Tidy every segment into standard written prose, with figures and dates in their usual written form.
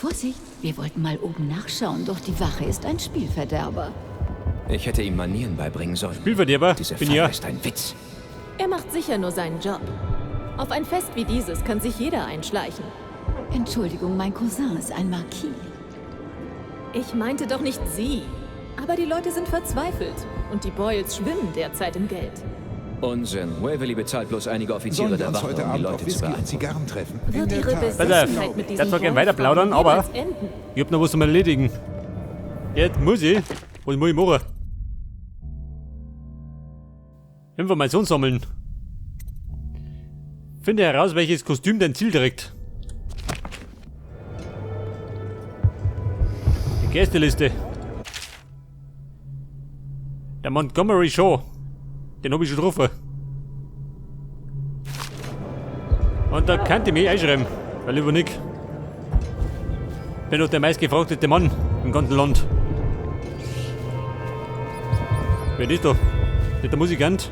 Vorsicht, wir wollten mal oben nachschauen, doch die Wache ist ein Spielverderber. Ich hätte ihm Manieren beibringen sollen. Spielverderber? Diese Bin Falle ja. ist ein Witz. Er macht sicher nur seinen Job. Auf ein Fest wie dieses kann sich jeder einschleichen. Entschuldigung, mein Cousin ist ein Marquis. Ich meinte doch nicht Sie. Aber die Leute sind verzweifelt. Und die Boyles schwimmen derzeit im Geld. Unsinn. Waverly bezahlt bloß einige Offiziere Sollen wir der uns Wache, heute um die Abend Leute auf zu Whisky und beantworten. Zigarren treffen? Wird Ihre Pass Besessenheit auf, mit ich diesem darf gerne weiter plaudern, aber jemals enden? ich hab noch was zum Erledigen. Jetzt muss ich. Was muss ich machen? Information sammeln. Finde heraus, welches Kostüm dein Ziel trägt. Die Gästeliste. Der Montgomery Shaw. Den hab ich schon getroffen. Und da kannte ich mich einschreiben. Weil lieber nicht. Bin doch der meistgefragteste Mann im ganzen Land. Wer ist da? Nicht der Musikant?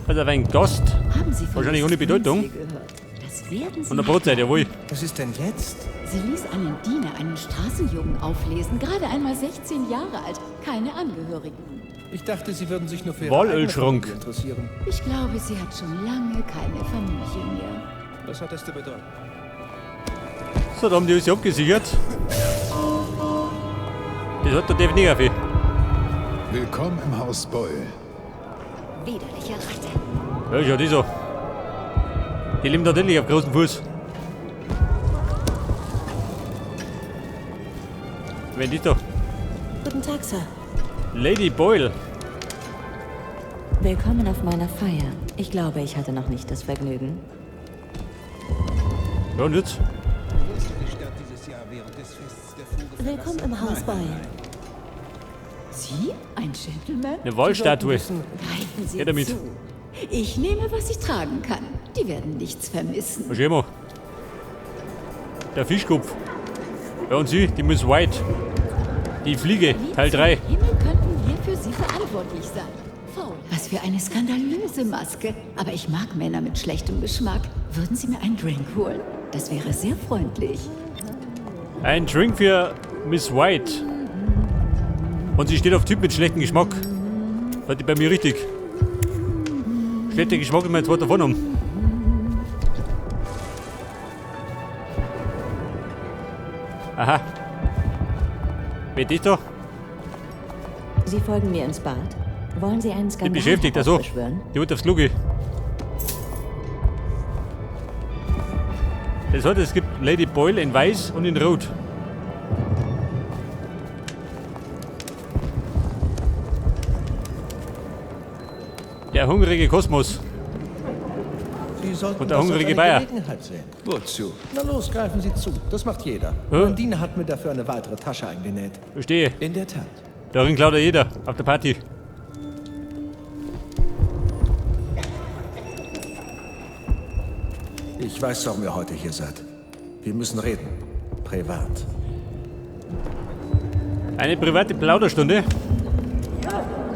Also ein Gast. Haben Sie von Wahrscheinlich ohne Mrs. Bedeutung. Lindsay gehört? Das werden Sie Von der Brotzeit, jawohl. Was ist denn jetzt? Sie ließ einen Diener, einen Straßenjungen auflesen, gerade einmal 16 Jahre alt, keine Angehörigen. Ich dachte, Sie würden sich nur für Ihre Wollölschrank. eigene Familie interessieren. Ich glaube, sie hat schon lange keine Familie mehr. Was hat das zu bedeuten? So, da haben die alles abgesichert. Das hat der definitiv auf. Willkommen im Haus Boyle. Widerliche Ratte. Ja, schau die so. Die leben tatsächlich auf großen Fuß. Wer ist da? Guten Tag, Sir. Lady Boyle. Willkommen auf meiner Feier. Ich glaube, ich hatte noch nicht das Vergnügen. Ja, und jetzt? Wirst du die Stadt dieses Jahr während des Fests der Fuge Willkommen im Haus Boyle. Sie? Ein Gentleman? Eine Wallstatue. Greifen Sie Geh damit. zu. Ich nehme, was ich tragen kann. Die werden nichts vermissen. Was immer. Der Fischkopf. Ja, und sie, die Miss White. Die Fliege, Teil 3. Himmel könnten wir für Sie verantwortlich sein. Faul. Was für eine skandalöse Maske. Aber ich mag Männer mit schlechtem Geschmack. Würden Sie mir einen Drink holen? Das wäre sehr freundlich. Ein Drink für Miss White. Und sie steht auf Typ mit schlechtem Geschmack. Hat die bei mir richtig. Schlechter Geschmack ist mein zweiter Vorname. Aha. Wer ist da? Sie folgen mir ins Bad. Wollen Sie einen Die Skandal beschäftigt, also. beschwören? Die hat aufs Lugi. Das heißt, es gibt Lady Boyle in weiß und in rot. Der hungrige Kosmos. Sie sollten Und der das als hungrige eine Bayer. Gelegenheit sehen. Wozu? Na los, greifen Sie zu. Das macht jeder. Hä? Mein Diener hat mir dafür eine weitere Tasche eingenäht. Verstehe. In der Tat. Darin klaut ja jeder. Auf der Party. Ich weiß, warum ihr heute hier seid. Wir müssen reden. Privat. Eine private Plauderstunde.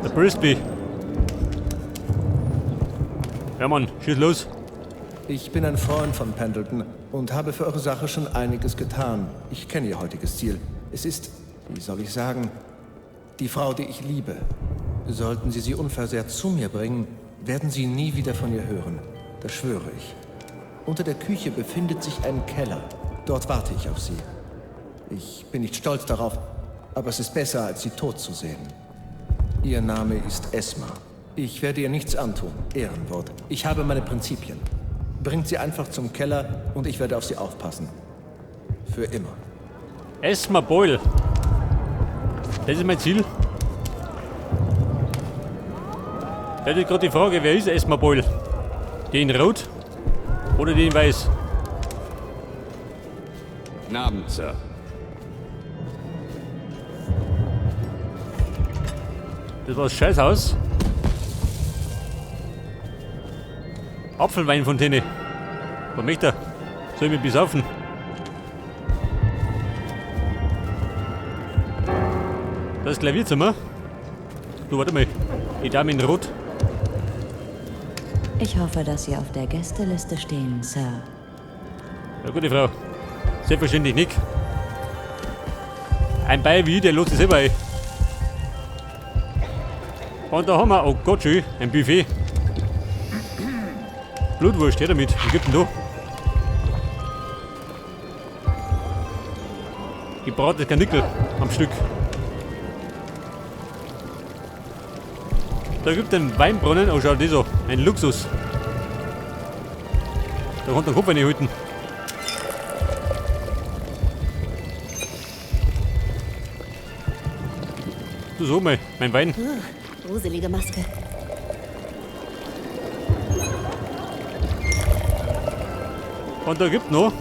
Der Brisby. Ja, Mann, schieß los. Ich bin ein Freund von Pendleton und habe für eure Sache schon einiges getan. Ich kenne ihr heutiges Ziel. Es ist, wie soll ich sagen, die Frau, die ich liebe. Sollten Sie sie unversehrt zu mir bringen, werden Sie nie wieder von ihr hören. Das schwöre ich. Unter der Küche befindet sich ein Keller. Dort warte ich auf Sie. Ich bin nicht stolz darauf, aber es ist besser, als sie tot zu sehen. Ihr Name ist Esma. Ich werde ihr nichts antun. Ehrenwort. Ich habe meine Prinzipien. Bringt sie einfach zum Keller und ich werde auf sie aufpassen. Für immer. Esma Boyle. Das ist mein Ziel. Da ist gerade die Frage, wer ist Esma Boyle? Die in Rot oder die in Weiß? Guten Abend, Sir. Das war das Scheißhaus. Apfelweinfontäne. Was möchte er? Soll ich mich besaufen? Das ist Klavierzimmer. Du, warte mal. Die Dame in Rot. Ich hoffe, dass Sie auf der Gästeliste stehen, Sir. Ja, gute Frau. Selbstverständlich nicht. Ein Bei wie, der lässt sich selber ein. Und da haben wir, oh Gott schön, ein Buffet. Blutwurst, her damit. Was gibt denn da? Gebratenes Karnickel am Stück. Da gibt es einen Weinbrunnen, oh schau das so, ein Luxus. Da konnte der Kopf reinhalten. Du so mal, mein Wein. Gruselige Maske. Und da gibt noch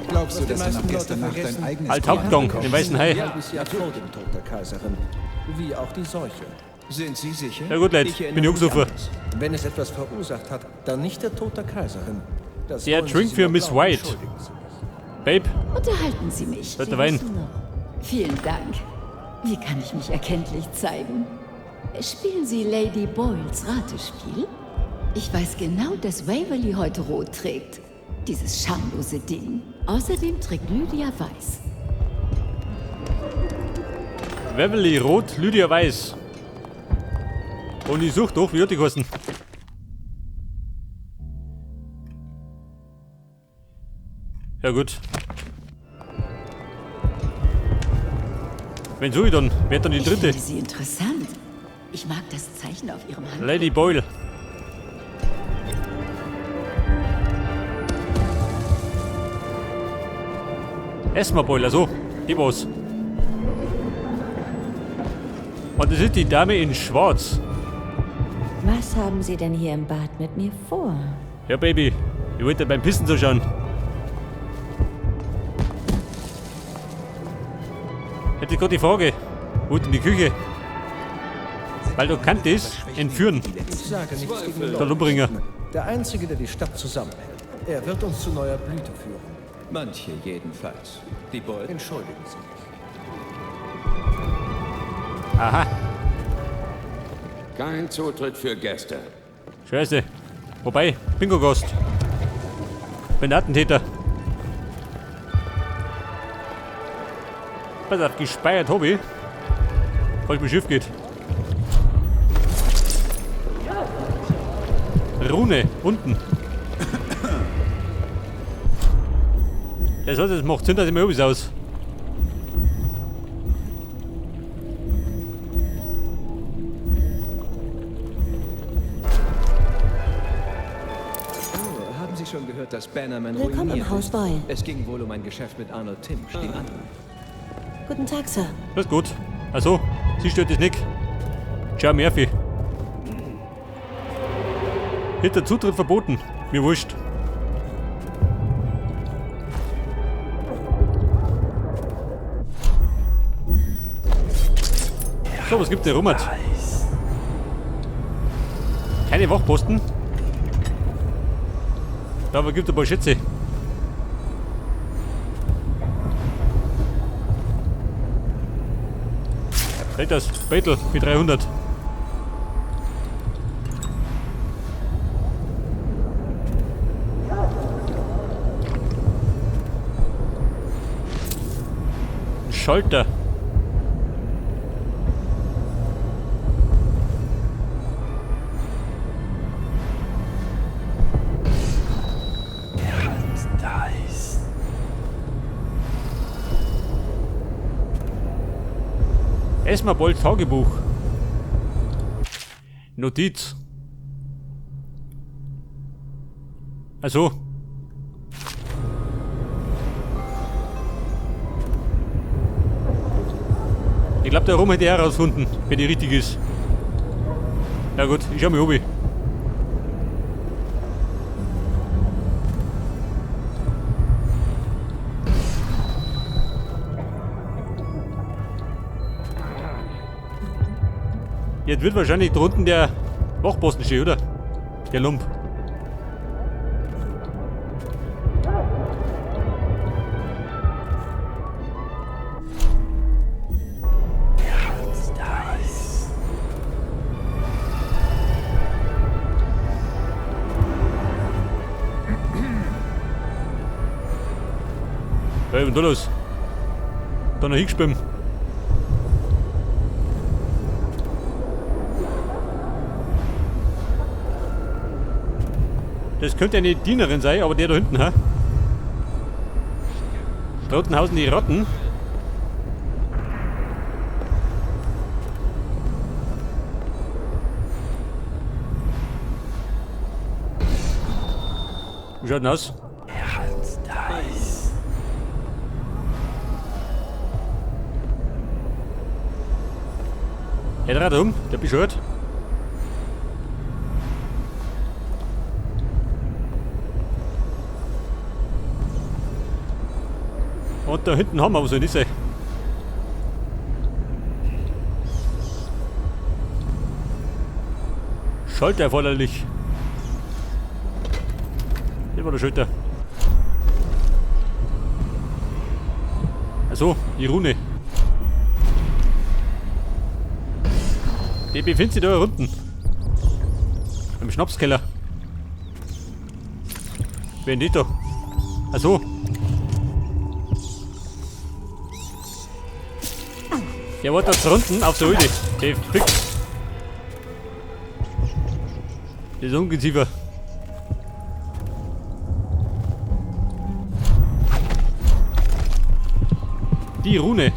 Glaubst du, die dass du meisten nach Leute gestern Nacht vergessen, dein eigenes als Bier Hauptgang, bekommst? den weißen Hai. Ein halbes Jahr vor dem Tod der Kaiserin. Wie auch die Seuche. Sind Sie sicher? Ja gut, Leute, Ich bin erinnere ich mich angesoffen. anders. Wenn es etwas verursacht hat, dann nicht der Tod der Kaiserin. Das Der wollen Sie Drink sie für nur Miss glauben, White. entschuldigen Sie mich. Babe, Unterhalten Sie mich. da ist der Wein. Vielen Dank. Wie kann ich mich erkenntlich zeigen? Spielen Sie Lady Boyles Ratespiel? Ich weiß genau, dass Waverly heute rot trägt. Dieses schamlose Ding. Außerdem trägt Lydia weiß. Waverly Rot, Lydia Weiß. Und ich suche doch, wie hat die kosten? Ja gut. Wenn so ich dann, wer dann die Ich dritte? finde sie interessant. Ich mag das Zeichen auf ihrem Hand. Lady Boyle. Esma Boyle, so. Die was. Und das ist die Dame in Schwarz. Was haben Sie denn hier im Bad mit mir vor? Ja, Baby. Ich wollte beim Pissen zuschauen. Hätte gerade die Frage. Wo in die Küche? Weil du kannst es entführen. Ich sage nichts gegen den Der Lumbringer. Der Einzige, der die Stadt zusammenhält. Er wird uns zu neuer Blüte führen. Manche jedenfalls. Die Beute. Entschuldigen Sie mich. Aha. Kein Zutritt für Gäste. Scheiße. Wobei, Bingo-Gast. Bin Attentäter. Pass auf, gespeiert Hobby. Falls mein Schiff geht. Rune, unten. Das heißt, es macht Sinn, dass ich mir Hobbys aus. Oh, haben Sie schon gehört, dass Bannerman Willkommen ruiniert im Haus ist? Boyle. Es ging wohl um ein Geschäft mit Arnold Timsch, dem anderen. Guten Tag, Sir. Das ist gut. Also, sie stört das nicht. Ciao, Murphy. Hinter Zutritt verboten. Mir wurscht. So, was gibt's denn Rummert? Keine Wachposten. Da aber gibt es ein paar Schätze. Hält das Beutel für 300. Ein Schalter. Esma Bold Tagebuch. Notiz. Also. Ich glaube, der Rum hätte er herausgefunden, wenn die richtig ist. Na gut, ich schau mich obi. Jetzt wird wahrscheinlich drunten der Wachposten stehen, oder? Der Lump. Hey, und da los? Da noch hingeschwimmen. Das könnte eine Dienerin sein, aber der da hinten, ha? Da unten hausen die Ratten. Wie schaut denn aus? Er dreht um, der bescheuert. Und da hinten haben wir was in diese. Schalter erforderlich. Hier war der Schalter. Also, die Rune. Die befindet sich da unten. Im Schnapskeller. Wer denn die da? Achso. Der war da unten auf der Höhle. Der Fick. Das ist Ungeziefer. Die Rune.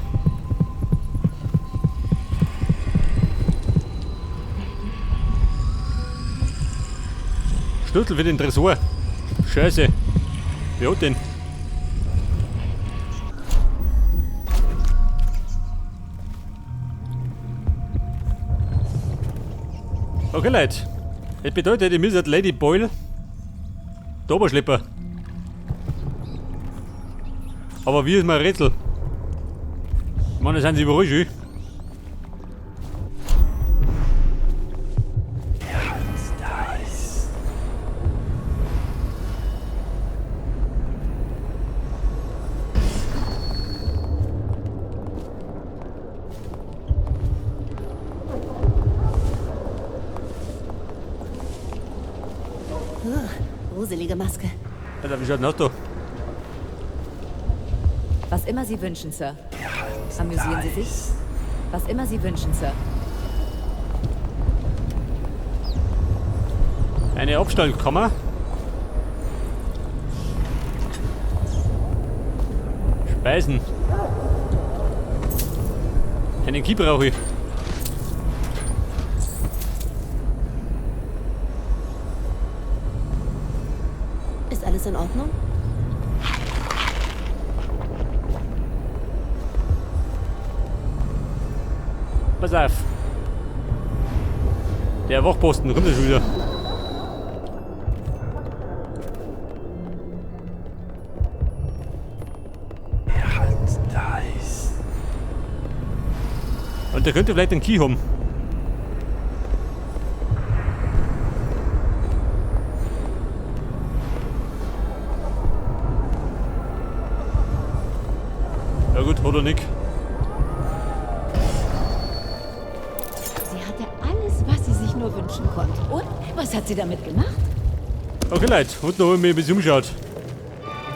Schlüssel für den Tresor. Scheiße. Wer hat den? Okay, Leute. Das bedeutet, ihr müsst Lady Boyle da Oberschlepper. Aber wie ist mein Rätsel? Mann, da sind sie überall schön. Gruselige Maske. Alter, wie schaut denn aus da? Was immer Sie wünschen, Sir. Amüsieren Sie sich? Was immer Sie wünschen, Sir. Eine Abstellkammer. Speisen. Einen Key brauche ich. Ist alles in Ordnung? Pass auf. Der Wachposten, kommt schon wieder. Und der könnte vielleicht einen Key haben. Ja gut, oder nicht. Sie hatte alles, was sie sich nur wünschen konnte. Und was hat sie damit gemacht? Okay, Leute, und noch haben wir ein bisschen umgeschaut.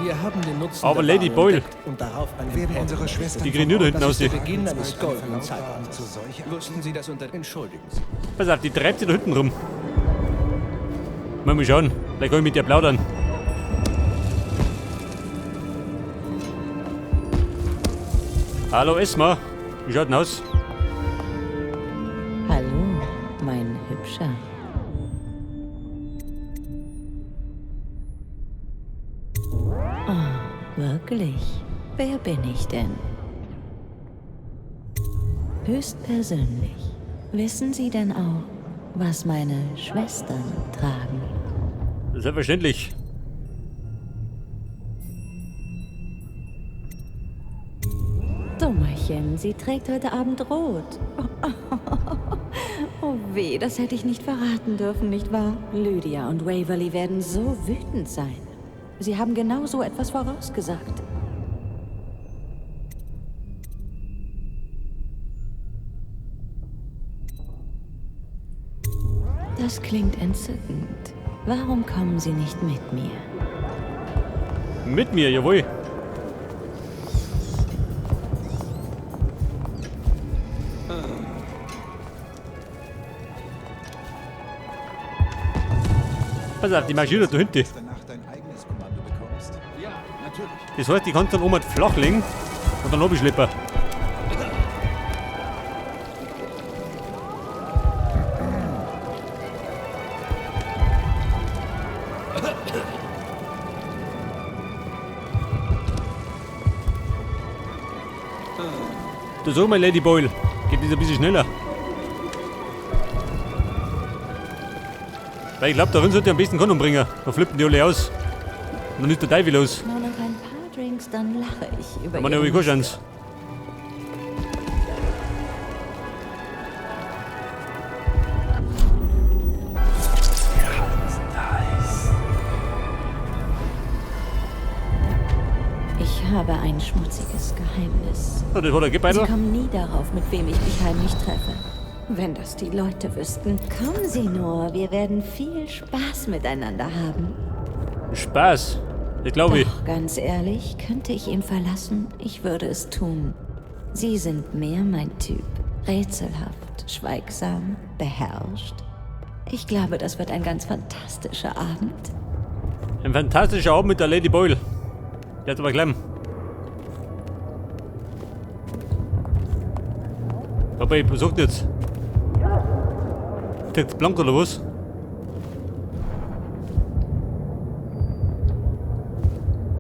Wir haben den Nutzen Aber der Lady Bahn Boyle. entdeckt und darauf einen Werden Pen. unsere Schwestern Die kriegen nur da hinten aus. Der Beginn eines goldenen Zeitalters. Wussten Sie das unter... Entschuldigen Sie. Pass auf, die treibt sich da hinten rum. Mal schauen, vielleicht kann ich mit der plaudern. Hallo Esma, wie schaut denn aus? Hallo, mein Hübscher. Oh, wirklich? Wer bin ich denn? Höchstpersönlich. Wissen Sie denn auch, was meine Schwestern tragen? Selbstverständlich. Dummerchen, sie trägt heute Abend rot. Oh weh, das hätte ich nicht verraten dürfen, nicht wahr? Lydia und Waverly werden so wütend sein. Sie haben genau so etwas vorausgesagt. Das klingt entzückend. Warum kommen Sie nicht mit mir? Mit mir, jawohl. Pass auf, die marschiert da hinten. danach dein eigenes Kommando bekommst? Ja, natürlich. Das heißt, ich kann dann oben flach legen und dann abschleppen. Du sag mal, Lady Boyle, geht das ein bisschen schneller? Weil ich glaube, darin sollte ich am besten Kondom bringen. Dann flippen die alle aus. Und dann ist der Teufel los. Nur noch ein paar Drinks, dann lache ich über Man habe ich keine Chance. Ich habe ein schmutziges Geheimnis. Ja, das war der Sie Gebeitel. kommen nie darauf, mit wem ich mich heimlich treffe. Wenn das die Leute wüssten. Kommen Sie nur, wir werden viel Spaß miteinander haben. Spaß. Das glaube ich. Doch, ganz ehrlich, könnte ich ihn verlassen, ich würde es tun. Sie sind mehr mein Typ. Rätselhaft, schweigsam, beherrscht. Ich glaube, das wird ein ganz fantastischer Abend. Ein fantastischer Abend mit der Lady Boyle. Der hat aber gleich. Aber ich besucht jetzt. Kriegt's blank oder was?